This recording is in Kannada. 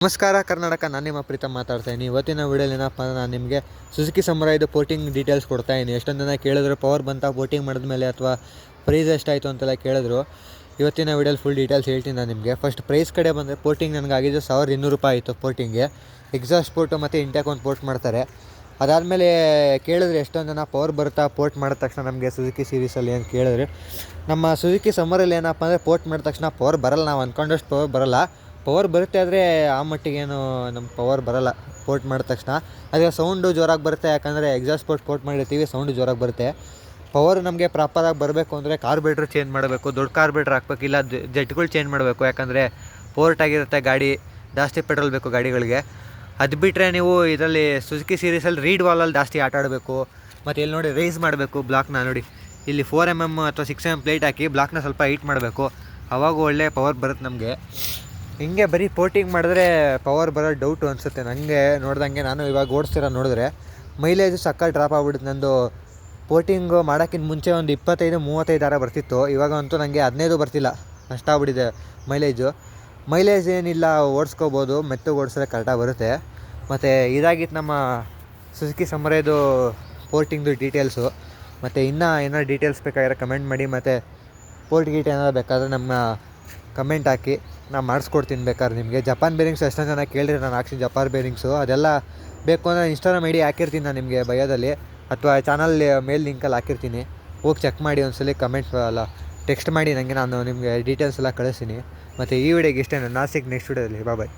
ನಮಸ್ಕಾರ ಕರ್ನಾಟಕ, ನಾನು ನಿಮ್ಮ ಪ್ರೀತಮ್ ಮಾತಾಡ್ತಾ ಇದ್ದೀನಿ. ಇವತ್ತಿನ ವಿಡಿಯೋಲಿ ಏನಪ್ಪ ಅಂದರೆ ನಾನು ನಿಮಗೆ ಸುಜುಕಿ ಸಮರಾಯ್ದು ಪೋರ್ಟಿಂಗ್ ಡೀಟೇಲ್ಸ್ ಕೊಡ್ತಾ ಇದ್ದೀನಿ. ಎಷ್ಟೊಂದು ಜನ ಕೇಳಿದ್ರು ಪವರ್ ಬಂತ ಪೋರ್ಟಿಂಗ್ ಮಾಡಿದ್ಮೇಲೆ ಅಥವಾ ಪ್ರೈಸ್ ಎಷ್ಟಾಯಿತು ಅಂತೆಲ್ಲ ಕೇಳಿದ್ರು. ಇವತ್ತಿನ ವಿಡಿಯೋಲಿ ಫುಲ್ ಡೀಟೇಲ್ಸ್ ಹೇಳ್ತೀನಿ ನಾನು ನಿಮಗೆ. ಫಸ್ಟ್ ಪ್ರೈಸ್ ಕಡೆ ಬಂದರೆ ಪೋರ್ಟಿಂಗ್ ನನಗಾಗಿದ್ದು ₹1200 ಆಯಿತು ಪೋರ್ಟಿಂಗ್ಗೆ. ಎಕ್ಸಾಸ್ಟ್ ಪೋರ್ಟು ಮತ್ತು ಇಂಟ್ಯಾಕ್ ಒಂದು ಪೋರ್ಟ್ ಮಾಡ್ತಾರೆ. ಅದಾದಮೇಲೆ ಕೇಳಿದ್ರೆ ಎಷ್ಟೊಂದು ಜನ ಪವರ್ ಬರುತ್ತಾ ಪೋರ್ಟ್ ಮಾಡಿದ ತಕ್ಷಣ ನಮಗೆ ಸುಜುಕಿ ಸೀರೀಸಲ್ಲಿ ಅಂತ ಕೇಳಿದ್ರೆ, ನಮ್ಮ ಸುಜುಕಿ ಸಮರಲ್ಲಿ ಏನಪ್ಪ ಅಂದರೆ ಪೋರ್ಟ್ ಮಾಡಿದ ತಕ್ಷಣ ಪವರ್ ಬರಲ್ಲ. ನಾವು ಅಂದ್ಕೊಂಡಷ್ಟು ಪವರ್ ಬರಲ್ಲ. ಪವರ್ ಬರುತ್ತೆ, ಆದರೆ ಆ ಮಟ್ಟಿಗೇನು ನಮ್ಮ ಪವರ್ ಬರೋಲ್ಲ ಪೋರ್ಟ್ ಮಾಡಿದ ತಕ್ಷಣ. ಅದೇ ಸೌಂಡು ಜೋರಾಗಿ ಬರುತ್ತೆ, ಯಾಕಂದರೆ ಎಕ್ಸಾಸ್ಟ್ ಪೋರ್ಟ್ ಮಾಡಿರ್ತೀವಿ, ಸೌಂಡು ಜೋರಾಗಿ ಬರುತ್ತೆ. ಪವರ್ ನಮಗೆ ಪ್ರಾಪರಾಗಿ ಬರಬೇಕು ಅಂದರೆ ಕಾರ್ಬೇಟ್ರ್ ಚೇಂಜ್ ಮಾಡಬೇಕು, ದೊಡ್ಡ ಕಾರ್ಬೇಟ್ರ್ ಹಾಕ್ಬೇಕು, ಇಲ್ಲ ಜೆಟ್ಗಳು ಚೇಂಜ್ ಮಾಡಬೇಕು. ಯಾಕಂದರೆ ಪೋರ್ಟ್ ಆಗಿರುತ್ತೆ ಗಾಡಿ, ಜಾಸ್ತಿ ಪೆಟ್ರೋಲ್ ಬೇಕು ಗಾಡಿಗಳಿಗೆ. ಅದು ಬಿಟ್ಟರೆ ನೀವು ಇದರಲ್ಲಿ ಸುಜುಕಿ ಸೀರೀಸಲ್ಲಿ ರೀಡ್ ವಾಲಲ್ಲಿ ಜಾಸ್ತಿ ಆಟ ಆಡಬೇಕು. ಮತ್ತು ಇಲ್ಲಿ ನೋಡಿ ರೈಸ್ ಮಾಡಬೇಕು ಬ್ಲಾಕ್ನ. ನೋಡಿ ಇಲ್ಲಿ 4mm ಅಥವಾ 6mm ಪ್ಲೇಟ್ ಹಾಕಿ ಬ್ಲಾಕ್ನ ಸ್ವಲ್ಪ ಹೈಟ್ ಮಾಡಬೇಕು, ಆವಾಗ ಒಳ್ಳೆ ಪವರ್ ಬರುತ್ತೆ ನಮಗೆ. ಹಿಂಗೆ ಬರೀ ಪೋರ್ಟಿಂಗ್ ಮಾಡಿದ್ರೆ ಪವರ್ ಬರೋ ಡೌಟು ಅನಿಸುತ್ತೆ ನನಗೆ ನೋಡ್ದಂಗೆ. ನಾನು ಇವಾಗ ಓಡಿಸ್ತಿರೋ ನೋಡಿದ್ರೆ ಮೈಲೇಜ್ ಸಕ್ಕ ಡ್ರಾಪ್ ಆಗ್ಬಿಡುತ್ತೆ. ನಂದು ಪೋರ್ಟಿಂಗು ಮಾಡೋಕ್ಕಿಂತ ಮುಂಚೆ ಒಂದು 25-35 ಬರ್ತಿತ್ತು. ಇವಾಗ ಅಂತೂ ನನಗೆ 15 ಬರ್ತಿಲ್ಲ, ಅಷ್ಟಾಗ್ಬಿಟ್ಟಿದೆ ಮೈಲೇಜ್ ಏನಿಲ್ಲ, ಓಡಿಸ್ಕೋಬೋದು, ಮೆತ್ತಗೆ ಓಡಿಸಿದ್ರೆ ಕರೆಕ್ಟಾಗಿ ಬರುತ್ತೆ. ಮತ್ತು ಇದಾಗಿತ್ತು ನಮ್ಮ ಸುಜುಕಿ ಸಮರೈದು ಪೋರ್ಟಿಂಗ್ದು ಡೀಟೇಲ್ಸು. ಮತ್ತು ಇನ್ನೂ ಏನಾರು ಡೀಟೇಲ್ಸ್ ಬೇಕಾಗಿರೋ ಕಮೆಂಟ್ ಮಾಡಿ, ಮತ್ತು ಪೋರ್ಟ್ ಗೀಟ್ ಏನಾದ್ರು ಬೇಕಾದರೆ ನಮ್ಮ ಕಮೆಂಟ್ ಹಾಕಿ, ನಾನು ಮಾಡಿಸ್ಕೊಡ್ತೀನಿ ಬೇಕಾದ್ರೆ ನಿಮಗೆ. ಜಪಾನ್ ಬೇರಿಂಗ್ಸು ಎಷ್ಟೊಂದು ಜನ ಕೇಳಿದ್ರೆ ನಾನು ಹಾಕ್ತೀನಿ ಜಪಾನ್ ಬೇರಿಂಗ್ಸು. ಅದೆಲ್ಲ ಬೇಕು ಅಂದರೆ ಇನ್ಸ್ಟಾಗ್ರಾಮ್ ಐಡಿ ಹಾಕಿರ್ತೀನಿ ನಾನು ನಿಮಗೆ ಬಯೋದಲ್ಲಿ, ಅಥವಾ ಚಾನಲ್ ಮೇಲ್ ಲಿಂಕಲ್ಲಿ ಹಾಕಿರ್ತೀನಿ. ಹೋಗಿ ಚೆಕ್ ಮಾಡಿ ಒಂದ್ಸಲ, ಕಮೆಂಟ್ ಅಲ್ಲ ಟೆಕ್ಸ್ಟ್ ಮಾಡಿ ನನಗೆ, ನಾನು ನಿಮಗೆ ಡೀಟೇಲ್ಸ್ ಎಲ್ಲ ಕಳಿಸ್ತೀನಿ. ಮತ್ತು ಈ ವಿಡಿಯೋಗೆ ಇಷ್ಟೇ. ನಾನು ಸಿಗ್ತೀನಿ ನೆಕ್ಸ್ಟ್ ವಿಡಿಯೋದಲ್ಲಿ. ಬಾಯ್.